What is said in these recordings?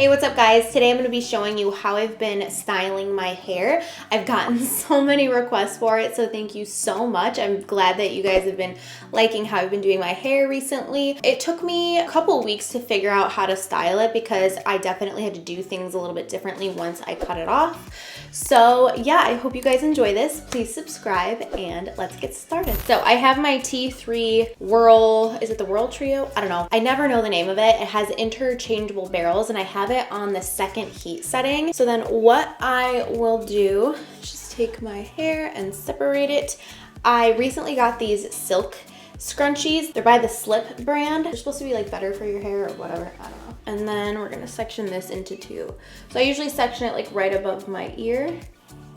Hey, what's up guys? Today I'm going to be showing you how I've been styling my hair. I've gotten so many requests for it, so thank you so much. I'm glad that you guys have been liking how I've been doing my hair recently. It took me a couple weeks to figure out how to style it because I definitely had to do things a little bit differently once I cut it off. So yeah, I hope you guys enjoy this. Please subscribe and let's get started. So I have my T3 Whirl, is it the Whirl Trio? I don't know. I never know the name of it. It has interchangeable barrels and I have it on the second heat setting. So then what I will do is just take my hair and separate it. I recently got these silk scrunchies. They're by the Slip brand. They're supposed to be like better for your hair or whatever. I don't know. And then we're gonna section this into two. So I usually section it like right above my ear.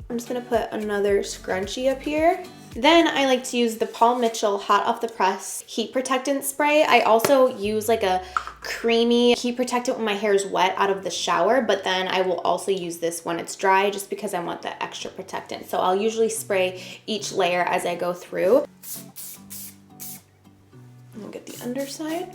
I'm just gonna put another scrunchie up here. Then I like to use the Paul Mitchell Hot Off the Press Heat Protectant Spray. I also use like a creamy heat protectant when my hair is wet out of the shower, but then I will also use this when it's dry just because I want the extra protectant. So I'll usually spray each layer as I go through. We'll get the underside.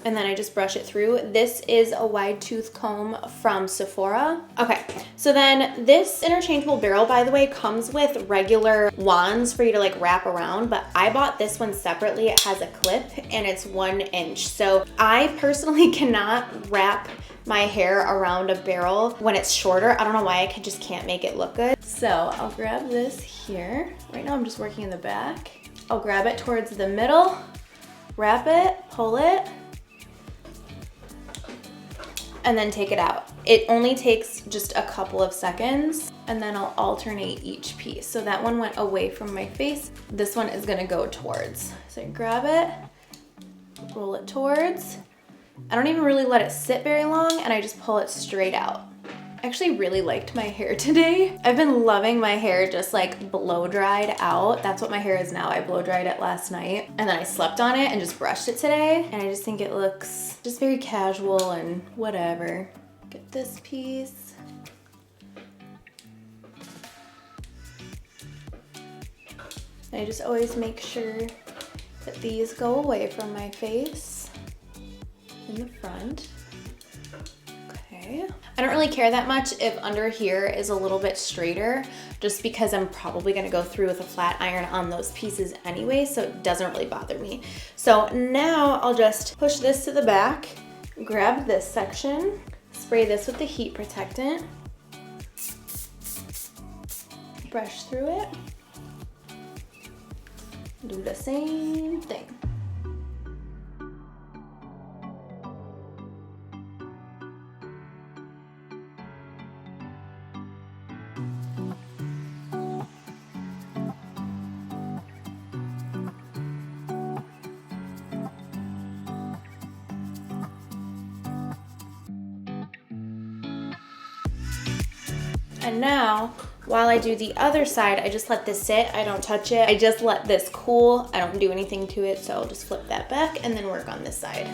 And then I just brush it through. This is a wide tooth comb from Sephora. Okay, so then this interchangeable barrel, by the way, comes with regular wands for you to like wrap around, but I bought this one separately. It has a clip and it's 1 inch. So I personally cannot wrap my hair around a barrel when it's shorter. I don't know why I just can't make it look good. So I'll grab this here. Right now I'm just working in the back. I'll grab it towards the middle, wrap it, pull it, and then take it out. It only takes just a couple of seconds, and then I'll alternate each piece. So that one went away from my face. This one is gonna go towards. So I grab it, roll it towards. I don't even really let it sit very long, and I just pull it straight out. I actually really liked my hair today. I've been loving my hair just like blow dried out. That's what my hair is now. I blow dried it last night and then I slept on it and just brushed it today. And I just think it looks just very casual and whatever. Get this piece. I just always make sure that these go away from my face in the front. I don't really care that much if under here is a little bit straighter, just because I'm probably gonna go through with a flat iron on those pieces anyway, so it doesn't really bother me. So now I'll just push this to the back, grab this section, spray this with the heat protectant, brush through it, do the same thing. And now, while I do the other side, I just let this sit. I don't touch it. I just let this cool. I don't do anything to it, so I'll just flip that back and then work on this side.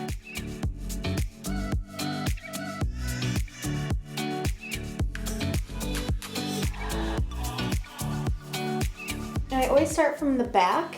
And I always start from the back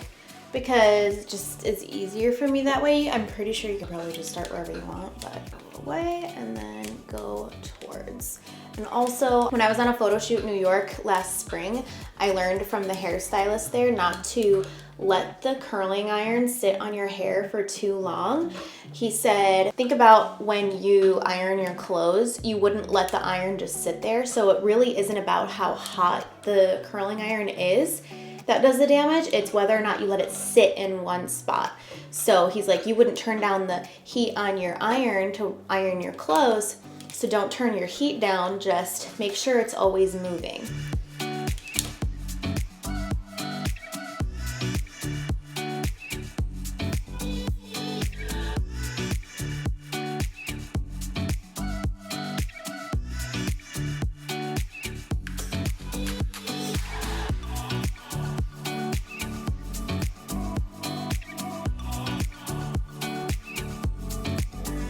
because it just is easier for me that way. I'm pretty sure you could probably just start wherever you want, but a little way and then go towards. And also, when I was on a photo shoot in New York last spring, I learned from the hairstylist there not to let the curling iron sit on your hair for too long. He said, think about when you iron your clothes, you wouldn't let the iron just sit there. So it really isn't about how hot the curling iron is that does the damage. It's whether or not you let it sit in one spot. So he's like, you wouldn't turn down the heat on your iron to iron your clothes. So don't turn your heat down, just make sure it's always moving.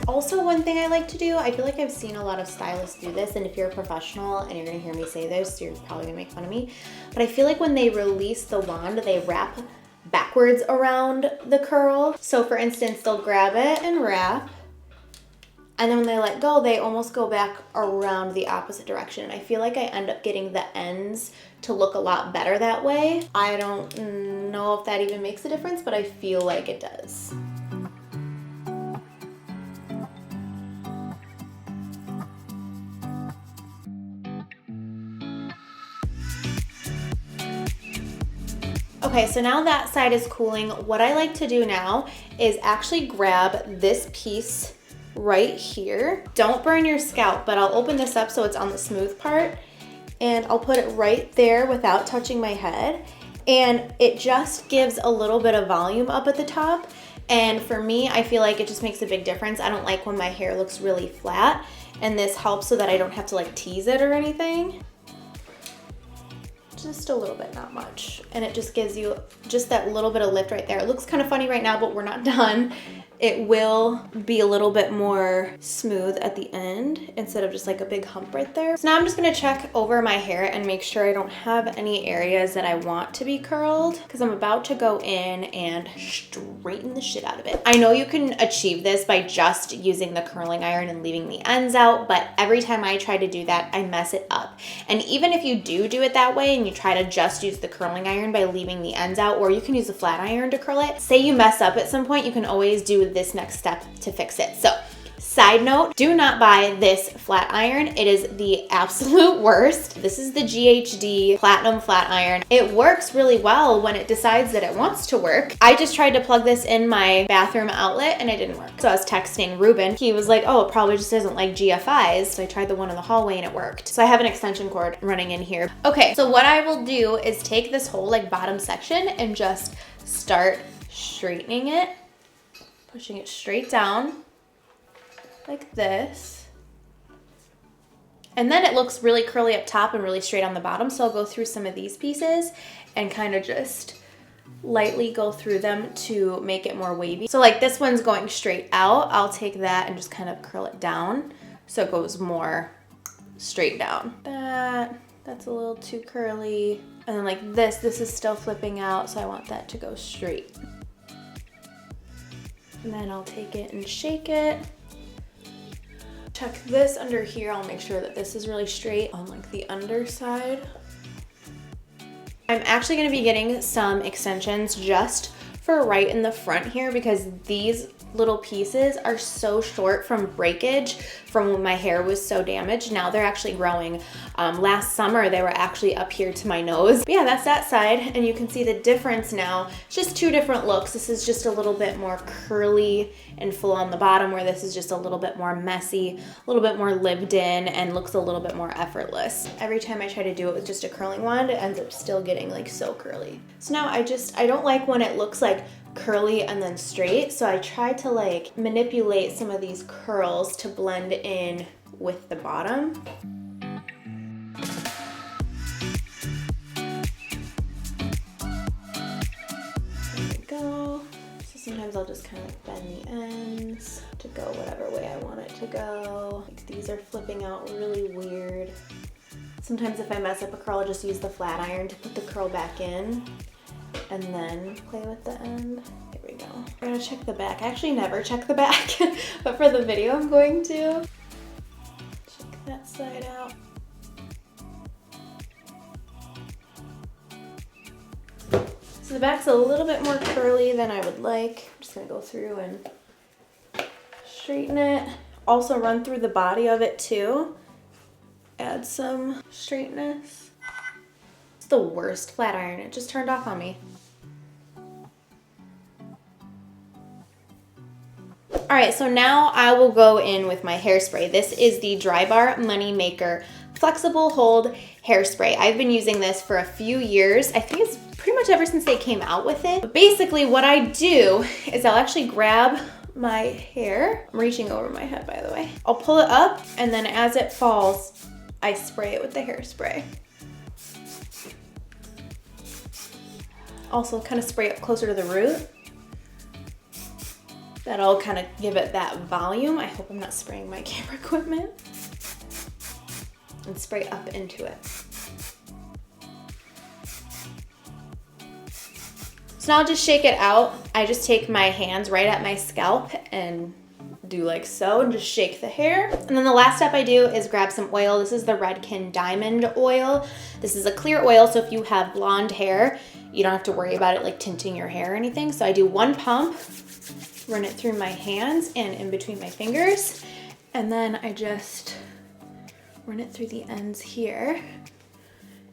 Also, one thing I like to do, I feel like I've seen a lot of stylists do this, and if you're a professional and you're gonna hear me say this, you're probably gonna make fun of me, but I feel like when they release the wand, they wrap backwards around the curl. So for instance, they'll grab it and wrap, And then when they let go, they almost go back around the opposite direction. And I feel like I end up getting the ends to look a lot better that way. I don't know if that even makes a difference, but I feel like it does. Okay, so now that side is cooling. What I like to do now is actually grab this piece right here. Don't burn your scalp, but I'll open this up so it's on the smooth part, and I'll put it right there without touching my head. And it just gives a little bit of volume up at the top. And for me, I feel like it just makes a big difference. I don't like when my hair looks really flat, and this helps so that I don't have to like tease it or anything. Just a little bit, not much. And it just gives you just that little bit of lift right there. It looks kind of funny right now, but we're not done. It will be a little bit more smooth at the end instead of just like a big hump right there. So now I'm just gonna check over my hair and make sure I don't have any areas that I want to be curled, because I'm about to go in and straighten the shit out of it. I know you can achieve this by just using the curling iron and leaving the ends out, but every time I try to do that, I mess it up. And even if you do it that way and you try to just use the curling iron by leaving the ends out, or you can use a flat iron to curl it, say you mess up at some point, you can always do this next step to fix it. So side note, do not buy this flat iron. It is the absolute worst. This is the GHD Platinum Flat Iron. It works really well when it decides that it wants to work. I just tried to plug this in my bathroom outlet and it didn't work. So I was texting Ruben. He was like, oh, it probably just doesn't like GFIs. So I tried the one in the hallway and it worked. So I have an extension cord running in here. Okay, so what I will do is take this whole like bottom section and just start straightening it, pushing it straight down like this. And then it looks really curly up top and really straight on the bottom. So I'll go through some of these pieces and kind of just lightly go through them to make it more wavy. So like this one's going straight out. I'll take that and just kind of curl it down so it goes more straight down. That's a little too curly. And then like this is still flipping out, so I want that to go straight. And then I'll take it and shake it. Check this under here. I'll make sure that this is really straight on like the underside. I'm actually gonna be getting some extensions just for right in the front here, because these little pieces are so short from breakage from when my hair was so damaged. Now they're actually growing. Last summer they were actually up here to my nose. But yeah, that's that side, and you can see the difference now. It's just two different looks. This is just a little bit more curly and full on the bottom, where this is just a little bit more messy, a little bit more lived in, and looks a little bit more effortless. Every time I try to do it with just a curling wand, it ends up still getting like so curly. So now I don't like when it looks like curly and then straight, so I try to like manipulate some of these curls to blend in with the bottom. There we go. So sometimes I'll just kind of bend the ends to go whatever way I want it to go. Like these are flipping out really weird. Sometimes if I mess up a curl, I'll just use the flat iron to put the curl back in and then play with the end. Here we go. I'm gonna check the back. I actually never check the back, but for the video I'm going to. Check that side out. So the back's a little bit more curly than I would like. I'm just gonna go through and straighten it. Also run through the body of it too. Add some straightness. It's the worst flat iron. It just turned off on me. All right, so now I will go in with my hairspray. This is the Dry Bar Money Maker Flexible Hold Hairspray. I've been using this for a few years. I think it's pretty much ever since they came out with it. But basically what I do is I'll actually grab my hair. I'm reaching over my head, by the way. I'll pull it up, and then as it falls, I spray it with the hairspray. Also kind of spray it closer to the root. That'll kind of give it that volume. I hope I'm not spraying my camera equipment. And spray up into it. So now I'll just shake it out. I just take my hands right at my scalp and do like so and just shake the hair. And then the last step I do is grab some oil. This is the Redken Diamond oil. This is a clear oil, so if you have blonde hair, you don't have to worry about it like tinting your hair or anything. So I do 1 pump, run it through my hands and in between my fingers, and then I just run it through the ends here.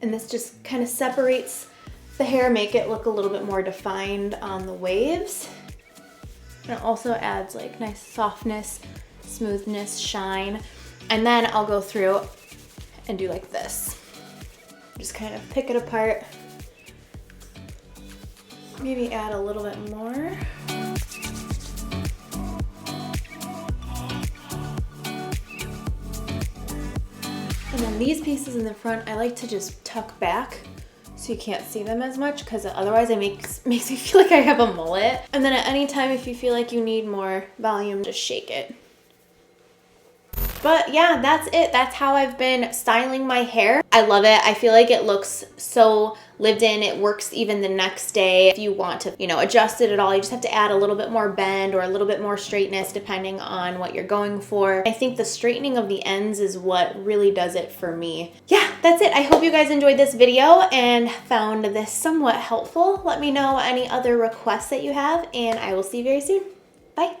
And this just kind of separates the hair, make it look a little bit more defined on the waves. And it also adds like nice softness, smoothness, shine. And then I'll go through and do like this. Just kind of pick it apart. Maybe add a little bit more. And then these pieces in the front, I like to just tuck back so you can't see them as much, because otherwise it makes me feel like I have a mullet. And then at any time, if you feel like you need more volume, just shake it. But yeah, that's it. That's how I've been styling my hair. I love it. I feel like it looks so lived in. It works even the next day. If you want to, you know, adjust it at all, you just have to add a little bit more bend or a little bit more straightness depending on what you're going for. I think the straightening of the ends is what really does it for me. Yeah, that's it. I hope you guys enjoyed this video and found this somewhat helpful. Let me know any other requests that you have, and I will see you very soon.